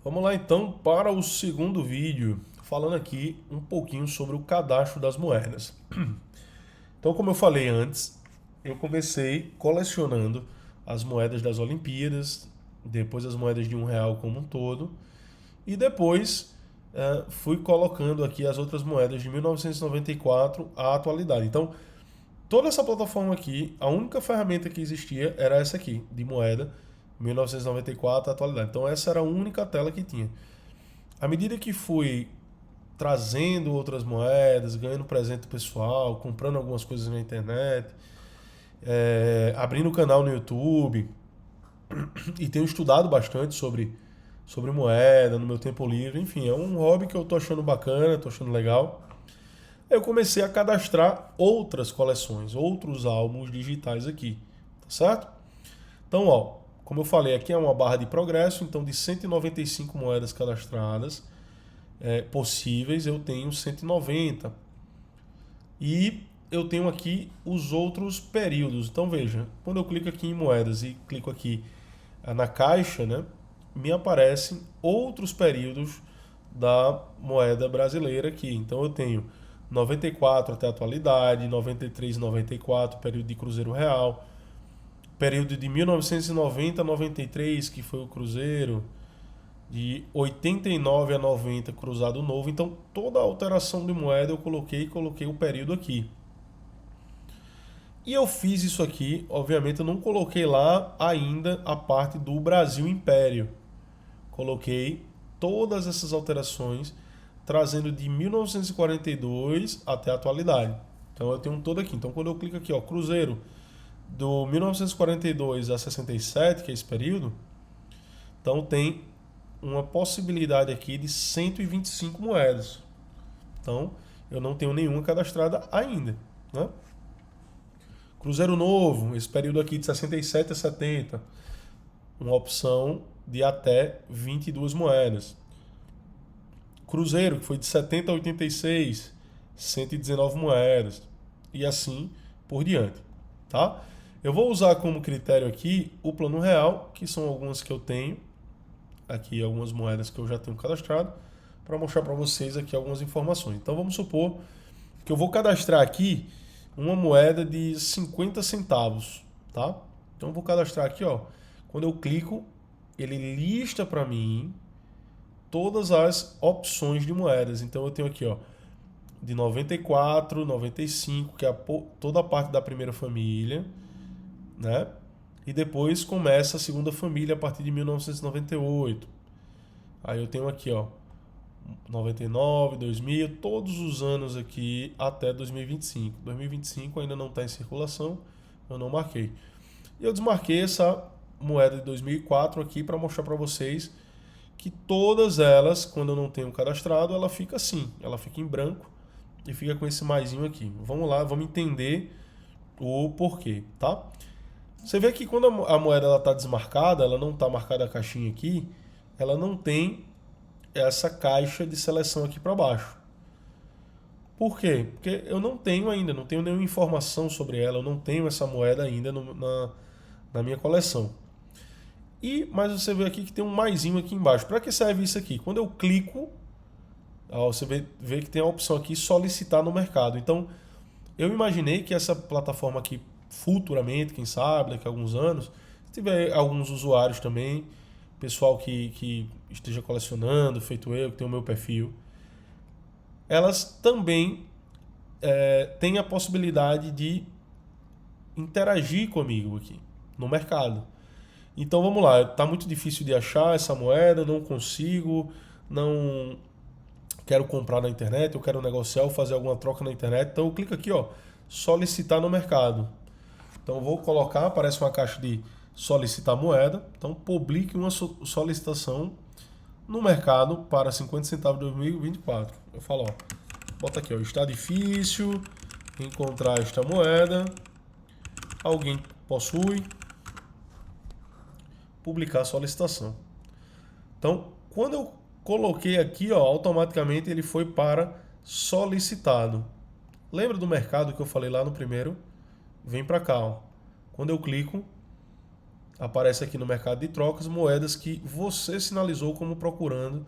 Vamos lá então para o segundo vídeo, falando aqui um pouquinho sobre o cadastro das moedas. Então, como eu falei antes, eu comecei colecionando as moedas das Olimpíadas, depois as moedas de R$ 1 como um todo, e depois fui colocando aqui as outras moedas de 1994 à atualidade. Então, toda essa plataforma aqui, a única ferramenta que existia era essa aqui, de moeda, 1994 à atualidade. Então, essa era a única tela que tinha. À medida que fui trazendo outras moedas, ganhando presente pessoal, comprando algumas coisas na internet, abrindo o canal no YouTube e tenho estudado bastante sobre moeda no meu tempo livre. Enfim, é um hobby que eu tô achando bacana, tô achando legal. Eu comecei a cadastrar outras coleções, outros álbuns digitais aqui, tá certo? Então, ó, como eu falei, aqui é uma barra de progresso, então de 195 moedas cadastradas, possíveis, eu tenho 190. E eu tenho aqui os outros períodos. Então veja, quando eu clico aqui em moedas e clico aqui na caixa, né, me aparecem outros períodos da moeda brasileira aqui. Então eu tenho 94 até a atualidade, 93 e 94, período de Cruzeiro Real, período de 1990 a 93, que foi o Cruzeiro, de 89 a 90 cruzado novo. Então toda a alteração de moeda eu coloquei o período aqui. E eu fiz isso aqui, obviamente eu não coloquei lá ainda a parte do Brasil Império. Coloquei todas essas alterações trazendo de 1942 até a atualidade. Então eu tenho todo aqui. Então quando eu clico aqui, ó, Cruzeiro do 1942 a 67, que é esse período, então tem uma possibilidade aqui de 125 moedas. Então, eu não tenho nenhuma cadastrada ainda, né? Cruzeiro Novo, esse período aqui de 67 a 70, uma opção de até 22 moedas. Cruzeiro, que foi de 70 a 86, 119 moedas. E assim por diante, tá? Eu vou usar como critério aqui o plano real, que são algumas que eu tenho, aqui algumas moedas que eu já tenho cadastrado, para mostrar para vocês aqui algumas informações. Então vamos supor que eu vou cadastrar aqui uma moeda de 50 centavos, tá? Então eu vou cadastrar aqui, ó. Quando eu clico, ele lista para mim todas as opções de moedas. Então eu tenho aqui, ó, de 94, 95, que é toda a parte da primeira família, né? E depois começa a segunda família a partir de 1998. Aí eu tenho aqui, ó, 99, 2000, todos os anos aqui até 2025. 2025 ainda não está em circulação, eu não marquei. E eu desmarquei essa moeda de 2004 aqui para mostrar para vocês que todas elas, quando eu não tenho cadastrado, ela fica assim, ela fica em branco e fica com esse maisinho aqui. Vamos lá, vamos entender o porquê, tá? Você vê que quando a moeda está desmarcada, ela não está marcada a caixinha aqui, ela não tem essa caixa de seleção aqui para baixo. Por quê? Porque eu não tenho ainda, não tenho nenhuma informação sobre ela, eu não tenho essa moeda ainda na minha coleção. Mas você vê aqui que tem um maisinho aqui embaixo. Para que serve isso aqui? Quando eu clico, você vê que tem a opção aqui solicitar no mercado. Então, eu imaginei que essa plataforma aqui, futuramente, quem sabe, daqui a alguns anos, se tiver alguns usuários também, pessoal que esteja colecionando, feito eu, que tem o meu perfil, elas também têm a possibilidade de interagir comigo aqui no mercado. Então vamos lá, está muito difícil de achar essa moeda, não consigo, não quero comprar na internet, eu quero negociar ou fazer alguma troca na internet. Então eu clico aqui, ó, solicitar no mercado. Então eu vou colocar, aparece uma caixa de solicitar moeda. Então publique uma solicitação no mercado para 50 centavos de 2024. Eu falo, ó, bota aqui, ó, está difícil encontrar esta moeda. Alguém possui? Publicar a solicitação. Então, quando eu coloquei aqui, ó, automaticamente ele foi para solicitado. Lembra do mercado que eu falei lá no primeiro? Vem para cá, ó. Quando eu clico, aparece aqui no mercado de trocas moedas que você sinalizou como procurando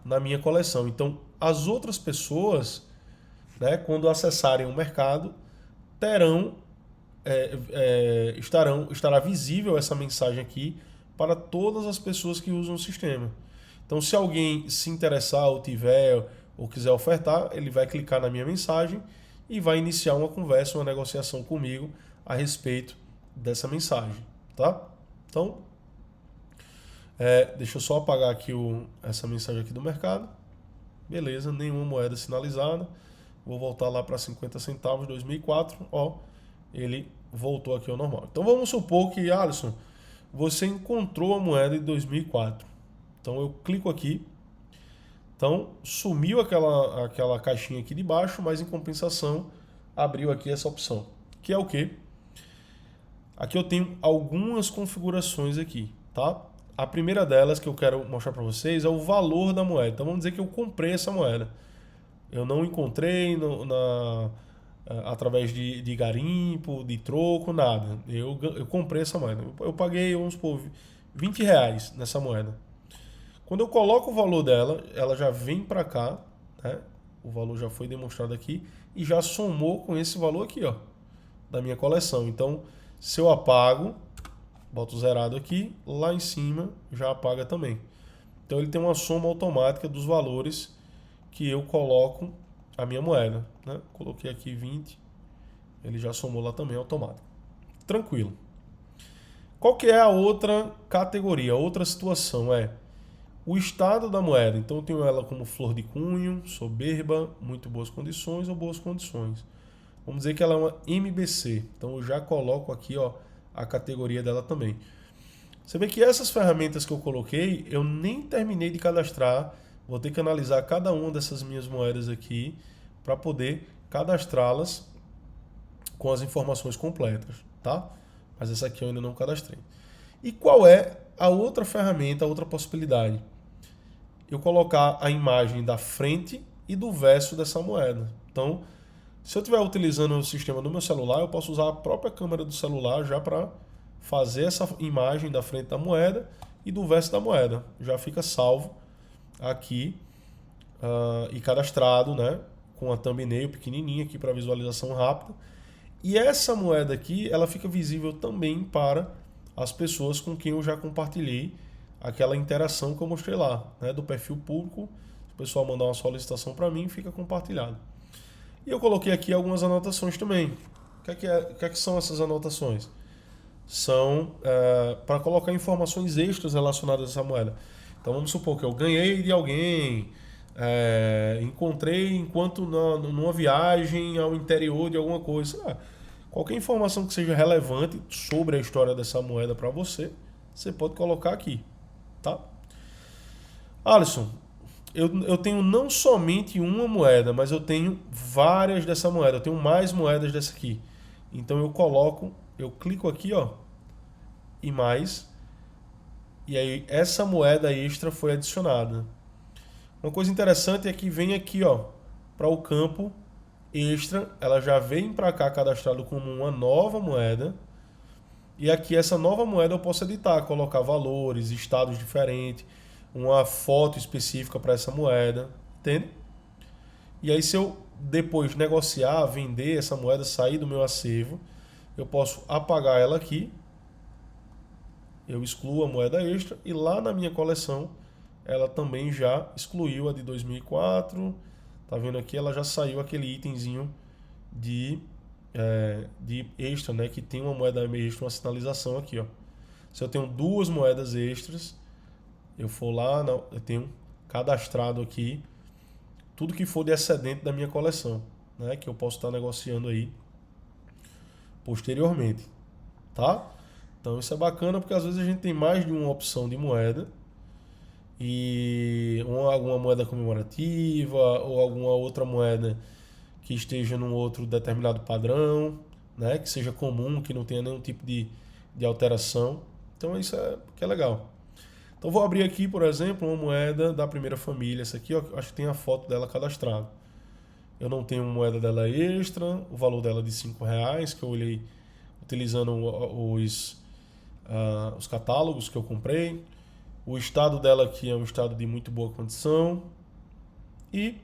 na minha coleção. Então, as outras pessoas, né, quando acessarem o mercado, terão, estará visível essa mensagem aqui para todas as pessoas que usam o sistema. Então, se alguém se interessar ou tiver ou quiser ofertar, ele vai clicar na minha mensagem e vai iniciar uma conversa, uma negociação comigo a respeito dessa mensagem, tá? Então, deixa eu só apagar aqui essa mensagem aqui do mercado. Beleza, nenhuma moeda sinalizada. Vou voltar lá para 50 centavos 2004. Ó, ele voltou aqui ao normal. Então vamos supor que, Alisson, você encontrou a moeda de 2004. Então eu clico aqui. Então sumiu aquela caixinha aqui de baixo, mas em compensação abriu aqui essa opção. Que é o quê? Aqui eu tenho algumas configurações aqui, tá? A primeira delas que eu quero mostrar para vocês é o valor da moeda. Então vamos dizer que eu comprei essa moeda. Eu não encontrei através de garimpo, de troco, nada. Eu comprei essa moeda. Eu paguei, vamos supor, R$20 nessa moeda. Quando eu coloco o valor dela, ela já vem para cá, né? O valor já foi demonstrado aqui e já somou com esse valor aqui, ó, da minha coleção. Então, se eu apago, boto zerado aqui, lá em cima já apaga também. Então ele tem uma soma automática dos valores que eu coloco a minha moeda, né? Coloquei aqui 20, ele já somou lá também automático. Tranquilo. Qual que é a outra categoria, a outra situação? O estado da moeda. Então eu tenho ela como flor de cunho, soberba, muito boas condições ou boas condições. Vamos dizer que ela é uma MBC. Então eu já coloco aqui, ó, a categoria dela também. Você vê que essas ferramentas que eu coloquei, eu nem terminei de cadastrar. Vou ter que analisar cada uma dessas minhas moedas aqui para poder cadastrá-las com as informações completas, tá? Mas essa aqui eu ainda não cadastrei. E qual é a outra ferramenta, a outra possibilidade? Eu colocar a imagem da frente e do verso dessa moeda. Então, se eu estiver utilizando o sistema no meu celular, eu posso usar a própria câmera do celular já para fazer essa imagem da frente da moeda e do verso da moeda. Já fica salvo aqui e cadastrado, né, com a thumbnail pequenininha aqui para visualização rápida. E essa moeda aqui, ela fica visível também para as pessoas com quem eu já compartilhei aquela interação que eu mostrei lá, né, do perfil público. Se o pessoal mandar uma solicitação para mim, fica compartilhado. E eu coloquei aqui algumas anotações também. O que é que são essas anotações? São para colocar informações extras relacionadas a essa moeda. Então vamos supor que eu ganhei de alguém, encontrei enquanto numa viagem ao interior de alguma coisa. Qualquer informação que seja relevante sobre a história dessa moeda para você, você pode colocar aqui, tá? Alisson, eu tenho não somente uma moeda, mas eu tenho várias dessa moeda. Eu tenho mais moedas dessa aqui. Então eu clico aqui, ó, e mais. E aí essa moeda extra foi adicionada. Uma coisa interessante é que vem aqui, ó, para o campo extra, ela já vem para cá cadastrado como uma nova moeda. E aqui essa nova moeda eu posso editar, colocar valores, estados diferentes, uma foto específica para essa moeda, entende? E aí se eu depois negociar, vender essa moeda, sair do meu acervo, eu posso apagar ela aqui, eu excluo a moeda extra e lá na minha coleção ela também já excluiu a de 2004, tá vendo aqui? Ela já saiu aquele itemzinho de extra, né? Que tem uma moeda extra, uma sinalização aqui, ó. Se eu tenho duas moedas extras, eu for lá, eu tenho cadastrado aqui tudo que for de excedente da minha coleção, né? Que eu posso estar negociando aí posteriormente, tá? Então isso é bacana porque às vezes a gente tem mais de uma opção de moeda e alguma moeda comemorativa ou alguma outra moeda que esteja num outro determinado padrão, né? Que seja comum, que não tenha nenhum tipo de alteração. Então isso que é legal. Então vou abrir aqui, por exemplo, uma moeda da primeira família. Essa aqui, ó, acho que tem a foto dela cadastrada. Eu não tenho moeda dela extra, o valor dela é de R$5, que eu olhei utilizando os catálogos que eu comprei. O estado dela aqui é um estado de muito boa condição. E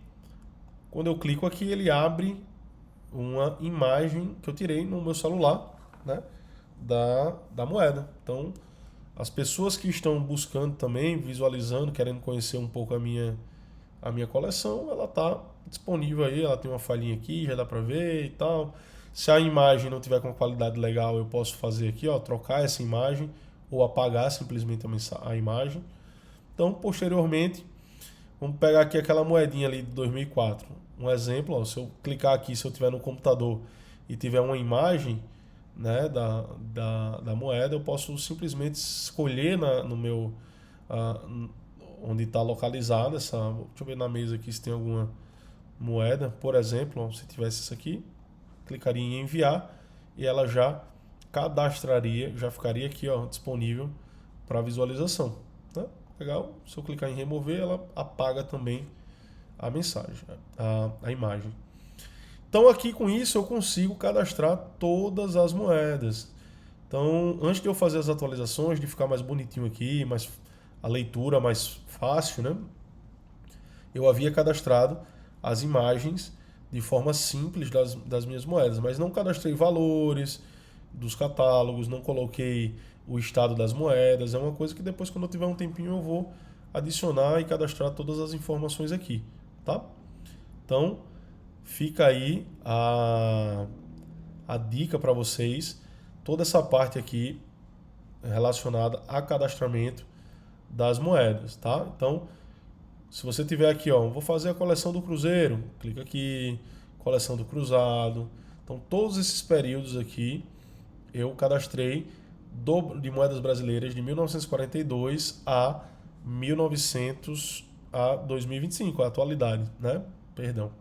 quando eu clico aqui, ele abre uma imagem que eu tirei no meu celular, né, da moeda. Então, as pessoas que estão buscando também, visualizando, querendo conhecer um pouco a minha coleção, ela está disponível aí, ela tem uma falhinha aqui, já dá para ver e tal. Se a imagem não tiver com uma qualidade legal, eu posso fazer aqui, ó, trocar essa imagem ou apagar simplesmente a imagem. Então, posteriormente, vamos pegar aqui aquela moedinha ali de 2004. Um exemplo, ó, se eu clicar aqui, se eu tiver no computador e tiver uma imagem, né, da moeda, eu posso simplesmente escolher no meu onde está localizada essa. Deixa eu ver na mesa aqui se tem alguma moeda. Por exemplo, ó, se tivesse isso aqui, clicaria em enviar e ela já cadastraria, já ficaria aqui, ó, disponível para visualização. Né? Legal? Se eu clicar em remover, ela apaga também a mensagem, a imagem. Então aqui com isso eu consigo cadastrar todas as moedas. Então antes de eu fazer as atualizações, de ficar mais bonitinho aqui, a leitura mais fácil, né? Eu havia cadastrado as imagens de forma simples das minhas moedas, mas não cadastrei valores dos catálogos, não coloquei o estado das moedas. É uma coisa que depois, quando eu tiver um tempinho, eu vou adicionar e cadastrar todas as informações aqui, tá? Então, fica aí a dica para vocês, toda essa parte aqui relacionada a cadastramento das moedas, tá? Então, se você tiver aqui, ó, vou fazer a coleção do Cruzeiro, clica aqui, coleção do Cruzado. Então, todos esses períodos aqui eu cadastrei de moedas brasileiras de 1942 a 2025, a atualidade, né? Perdão.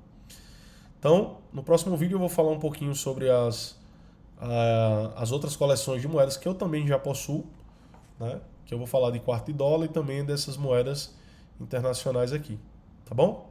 Então, no próximo vídeo eu vou falar um pouquinho sobre as outras coleções de moedas que eu também já possuo, né? Que eu vou falar de quarto de dólar e também dessas moedas internacionais aqui, tá bom?